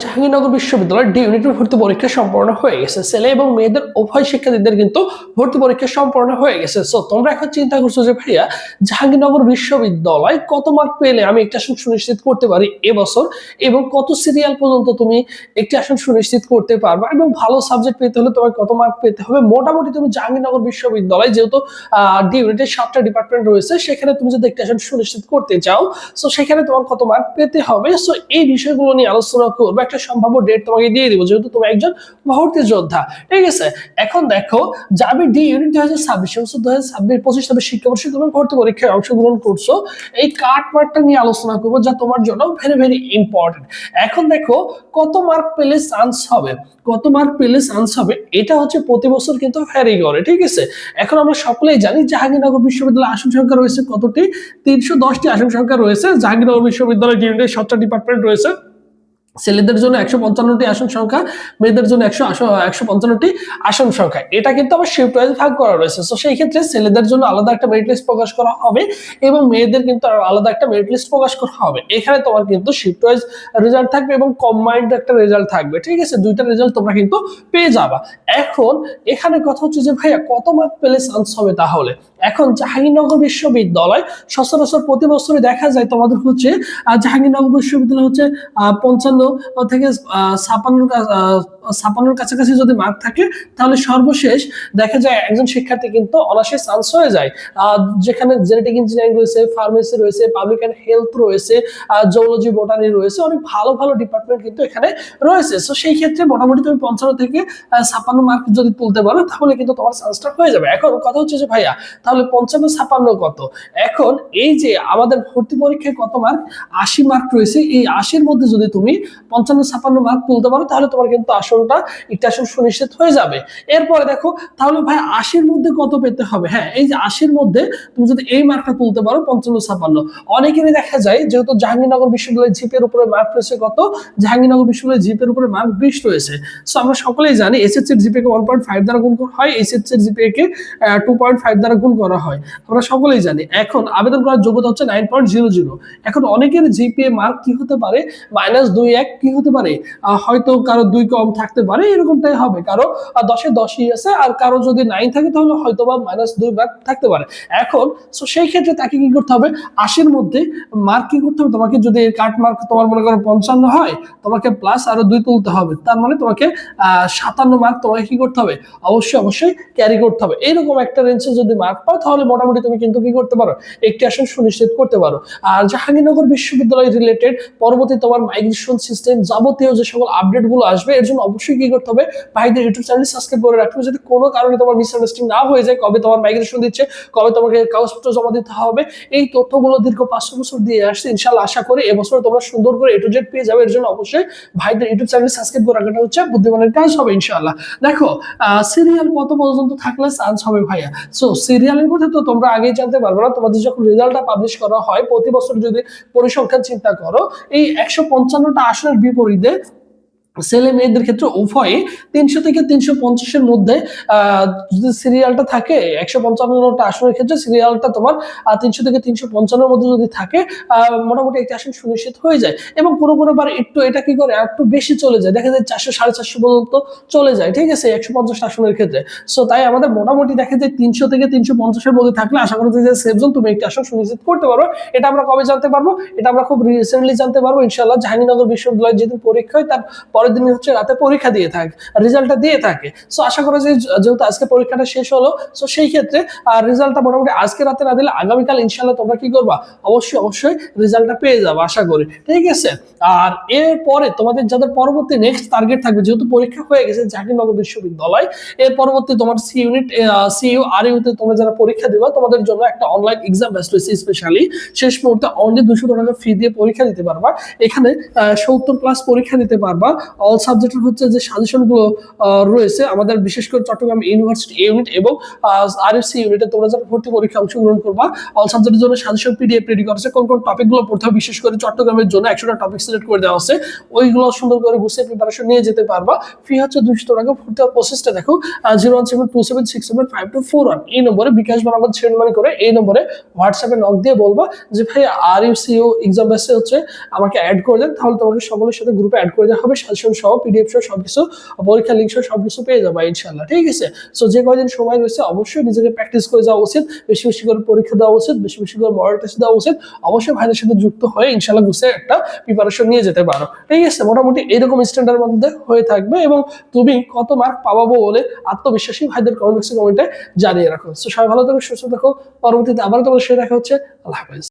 জাহাঙ্গীরনগর বিশ্ববিদ্যালয়ের ডি ইউনিটের ভর্তি পরীক্ষা সম্পন্ন হয়ে গেছে। ছেলে এবং মেয়েদের উভয় শিক্ষার্থীদের কিন্তু ভর্তি পরীক্ষা সম্পন্ন হয়ে গেছে। সো তোমরা এখন চিন্তা করছো যে ভাইয়া জাহাঙ্গীরনগর বিশ্ববিদ্যালয় কত মার্ক পেলে আমি একটা আসন সুনিশ্চিত করতে পারি এবছর, এবং কত সিরিয়াল পর্যন্ত তুমি একটি আসন সুনিশ্চিত করতে পারবা, এবং ভালো সাবজেক্ট পেতে হলে তোমার কত মার্ক পেতে হবে। মোটামুটি তুমি জাহাঙ্গীরনগর বিশ্ববিদ্যালয় যেহেতু ডি ইউনিটের 7টা ডিপার্টমেন্ট রয়েছে, সেখানে তুমি যদি একটা আসন সুনিশ্চিত করতে চাও, সো সেখানে তোমার কত মার্ক পেতে হবে। সো এই বিষয়গুলো নিয়ে আলোচনা করবো। একটা সম্ভাব্য ডেট তোমাকে দিয়ে দিব, যেহেতু তুমি একজন ভর্তি যোদ্ধা, ঠিক আছে। এখন দেখো, যাবে ডি ইউনিট 2026 2025 শিক্ষাবর্ষে তুমি ভর্তি পরীক্ষায় অংশগ্রহণ করছো, এই কাট মার্কটা নিয়ে আলোচনা করবো, যা তোমার জন্য ভেরি ভেরি ইম্পর্টেন্ট। এখন দেখো, কত মার্ক পেলে চান্স হবে, কত মার্ক পেলে চান্স হবে, এটা হচ্ছে প্রতি বছর কিন্তু ভ্যারি করে, ঠিক আছে। এখন আমরা সকলেই জানি জাহাঙ্গীরনগর বিশ্ববিদ্যালয়ের আসন সংখ্যা রয়েছে কতটি? 310টি আসন সংখ্যা রয়েছে। জাহাঙ্গীরনগর বিশ্ববিদ্যালয় ডি ইউনিটের 7টা ডিপার্টমেন্ট রয়েছে। ছেলেদের জন্য 155টি আসন সংখ্যা, মেয়েদের জন্য 155টি আসন সংখ্যা। এটা কিন্তু আবার শিফট ওয়াইজ ভাগ করা রয়েছে। সো সেই ক্ষেত্রে ছেলেদের জন্য আলাদা একটা মেরিট লিস্ট প্রকাশ করা হবে, এবং মেয়েদের কিন্তু আলাদা একটা মেরিট লিস্ট প্রকাশ করা হবে। এখানে তোমার কিন্তু শিফট ওয়াইজ রেজাল্ট থাকবে এবং কম্বাইন্ড একটা রেজাল্ট থাকবে, ঠিক আছে। দুইটা রেজাল্ট তোমরা কিন্তু পেয়ে যাবা। এখন এখানে কথা হচ্ছে যে ভাইয়া কত মার্ক পেলে চান্স হবে তাহলে। এখন জাহাঙ্গীরনগর বিশ্ববিদ্যালয় সচরাচর প্রতি বছরই দেখা যায় তোমাদের হচ্ছে জাহাঙ্গীরনগর বিশ্ববিদ্যালয় হচ্ছে 55 থেকে 56 কাছাকাছি যদি মার্ক থাকে, তাহলে সর্বশেষ দেখা যায় একজন শিক্ষার্থী কিন্তু অনার্সে চান্স হয়ে যায়। যেখানে জেনেটিক ইঞ্জিনিয়ারিং রয়েছে, ফার্মেসি রয়েছে, পাবলিক অ্যান্ড হেলথ রয়েছে, জুওলজি, বোটানি রয়েছে, অনেক ভালো ভালো ডিপার্টমেন্ট কিন্তু এখানে রয়েছে। সো সেই ক্ষেত্রে মোটামুটি তুমি 55 থেকে 56 মার্ক যদি তুলতে পারো, তাহলে কিন্তু তোমার চান্সটা হয়ে যাবে। এখন কথা হচ্ছে যে ভাইয়া তাহলে 55 56 কত? এখন এই যে আমাদের ভর্তি পরীক্ষায় কত মার্ক? 80 মার্ক রয়েছে। এই 80-র মধ্যে যদি তুমি 55 56 মার্ক তুলতে পারো, তাহলে তোমার কিন্তু আসনটা একটা আসন সুনিশ্চিত হয়ে যাবে। এরপরে দেখো, তাহলে ভাই 80-র মধ্যে কত পেতে হবে? হ্যাঁ, এই যে 80-র মধ্যে তুমি যদি এই মার্কটা তুলতে পারো 55 56, অনেকেরই দেখা যায় যেহেতু জাহাঙ্গীরনগর বিশ্ববিদ্যালয়ের জিপিএর উপরে মার্ক রয়েছে কত? জাহাঙ্গীরনগর বিশ্ববিদ্যালয়ের জিপিএর উপরে মার্ক 20 রয়েছে। সো আমরা সকলেই জানি এসএসসি এর জিপিএ কে 1.5 দ্বারা গুণ করা হয়, এইচএসসি এর জিপিএ কে 2.5 দ্বারা গুণ করা হয়, আমরা সকলেই জানি। এখন আবেদন করার যোগ্যতা হচ্ছে 9.00। এখন অনেকের জিপিএ মার্ক কি হতে পারে? -2.1 কি হতে পারে? হয়তো কারো 2 কম থাকতে পারে, এরকমটাই হবে। কারো 10-এ 10ই আছে, আর কারো যদি 9 থাকে তাহলে হয়তো বা -2 মার্ক থাকতে পারে। এখন সো সেই ক্ষেত্রে তাকে কি করতে হবে? 80-র মধ্যে মার্ক কি করতে হবে? তোমাকে যদি কাট মার্ক তোমার মনে করো 55 হয়, তোমাকে প্লাস আরো 2 তুলতে হবে। তার মানে তোমাকে 57 মার্ক তোমাকে কি করতে হবে? অবশ্যই ক্যারি করতে হবে। এইরকম একটা রেঞ্জে যদি মার্ক পাও, তাহলে মোটামুটি তুমি কিন্তু কি করতে পারো? একটি আসন সুনিশ্চিত করতে পারো। আর জাহাঙ্গীরনগর বিশ্ববিদ্যালয় রিলেটেড পরবর্তী তোমার মাইগ্রেশন সিস্টেম যাবতীয় যে সকল আপডেট গুলো আসবে, এর জন্য অবশ্যই কি করতে হবে? ভাইদের ইউটিউব চ্যানেল সাবস্ক্রাইব করে রাখতে হবে, যাতে কোনো কারণে তোমার মিসআন্ডারস্ট্যান্ডিং না হয়ে যায়, কবে তোমার মাইগ্রেশন দিচ্ছে, কবে তোমাকে কাগজপত্র জমা দিতে হবে। এই তথ্যগুলো দীর্ঘ 500 বছর দিয়ে আসছে। ইনশাআল্লাহ আশা করি এবছর তোমরা সুন্দর করে A to Z পেয়ে যাবে। এর জন্য অবশ্যই ভাইদের ইউটিউব চ্যানেল সাবস্ক্রাইব করে রাখাটা হচ্ছে বুদ্ধিমানের কাজ হবে ইনশাআল্লাহ। দেখো, সিরিয়াল কত পর্যন্ত থাকলে চান্স হবে ভাইয়া? সো সিরিয়ালের মধ্যে তো তোমরা আগেই জানতে পারবে না। তোমাদের যখন রেজাল্টটা পাবলিশ করা হয়, প্রতি বছর যদি পরিসংখ্যান চিন্তা করো, এই 155টা আসনের বিপরীতে ছেলে মেয়েদের ক্ষেত্রে উভয়ে 300 থেকে 350-এর মধ্যে যদি সিরিয়ালটা থাকে, 155টা আসনের ক্ষেত্রে সিরিয়ালটা তোমার 300 থেকে 355-এর মধ্যে যদি থাকে, মোটামুটি একটা আসন সুনিশ্চিত হয়ে যায়। এবং কোনো বার একটু এটা কি করে, একটু বেশি চলে যায়, দেখা যায় 400 450 পর্যন্ত চলে যায়, ঠিক আছে, 150 আসনের ক্ষেত্রে। সো তাই আমাদের মোটামুটি দেখা যায় 300 থেকে 350-এর মধ্যে থাকলে আশা করি যে সেফ জোন, তুমি একটা আসন সুনিশ্চিত করতে পারো। এটা আমরা কবে জানতে পারবো? এটা আমরা খুব রিসেন্টলি জানতে পারবো ইনশাআল্লাহ। জাহাঙ্গীরনগর বিশ্ববিদ্যালয় যেদিন পরীক্ষা হয়, তার পরের দিন হচ্ছে রাতে পরীক্ষা দিয়ে থাকে, রেজাল্টটা দিয়ে থাকে। সো আশা করি যে যেহেতু আজকে পরীক্ষাটা শেষ হলো, সো সেই ক্ষেত্রে রেজাল্টটা মোটামুটি আজকে রাতে না দিলে আগামীকাল ইনশাআল্লাহ তোমরা কি করবা? অবশ্যই রেজাল্টটা পেয়ে যাবে আশা করি, ঠিক আছে। আর এরপরে তোমাদের যাদের পরবর্তী নেক্সট টার্গেট থাকবে, যেহেতু পরীক্ষা হয়ে গেছে জাহাঙ্গীরনগর বিশ্ববিদ্যালয়, এর পরবর্তী তোমার সি ইউনিট, সিইউ, আর ইউতে তোমরা যারা পরীক্ষা দিবা, তোমাদের জন্য একটা অনলাইন এক্সাম ব্যাচ রয়েছে স্পেশালি। শেষ মুহূর্তে অনলি 200 টাকা ফি দিয়ে পরীক্ষা দিতে পারবা। এখানে 70+ পরীক্ষা দিতে পারবা, অল সাবজেক্টের হচ্ছে যে সাজেশনগুলো রয়েছে আমাদের, বিশেষ করে চট্টগ্রাম ইউনিভার্সিটি ইউনিট এবং আরএফসি ইউনিটে তোমরা যারা ভর্তি পরীক্ষা অংশগ্রহণ করবা, অল সাবজেক্টের জন্য সাজেশন পিডিএফ রেডি করেছে, কোন কোন টপিকগুলো পড়তে হবে, বিশেষ করে চট্টগ্রামের জন্য 100টা টপিক সিলেক্ট করে দেওয়া আছে, ওইগুলো সুন্দর করে গুছিয়ে প্রিপারেশন নিয়ে যেতে পারবা। ফি হচ্ছে 200 টাকা। ভর্তি হওয়ার প্রসেসটা দেখো, 01727675241 এই নম্বরে বিকাশ বা নগদ সেন্ড মানি করে এই নম্বরে হোয়াটসঅ্যাপে নক দিয়ে বলবা যে ভাই আরইউসিও এক্সাম ব্যাচে হচ্ছে আমাকে অ্যাড করে দেন, তাহলে তোমাকে সকলের সাথে গ্রুপে অ্যাড করে দেওয়া হবে, সাজেশন সহ পিডিএফ সহ সবকিছু, পরীক্ষা লিঙ্ক সহ সবকিছু পেয়ে যাবে ইনশাআল্লাহ। ঠিক আছে, সো যে কয়দিন সময় রয়েছে অবশ্যই নিজেকে প্র্যাকটিস করে যাওয়া উচিত, বেশি বেশি করে পরীক্ষা দেওয়া উচিত, বেশি বেশি করে মডেল টেস্ট দেওয়া উচিত, অবশ্যই ভাইদের সাথে যুক্ত হয়ে ইনশাআল্লাহ গুছিয়ে একটা প্রিপারেশন নিয়ে যেতে পারো। ঠিক আছে, মোটামুটি এরকম স্ট্যান্ডার্ডের মধ্যে হয়ে থাকবে এবং তুমি কত মার্ক পাবাবো বলে আত্মবিশ্বাসী ভাইদের কমেন্টে জানিয়ে রাখো। সো সবাই ভালো থাকো, সুস্থ থাকো, পরবর্তীতে আবার তোমাদের সাথে দেখা হচ্ছে। আল্লাহ হাফেজ।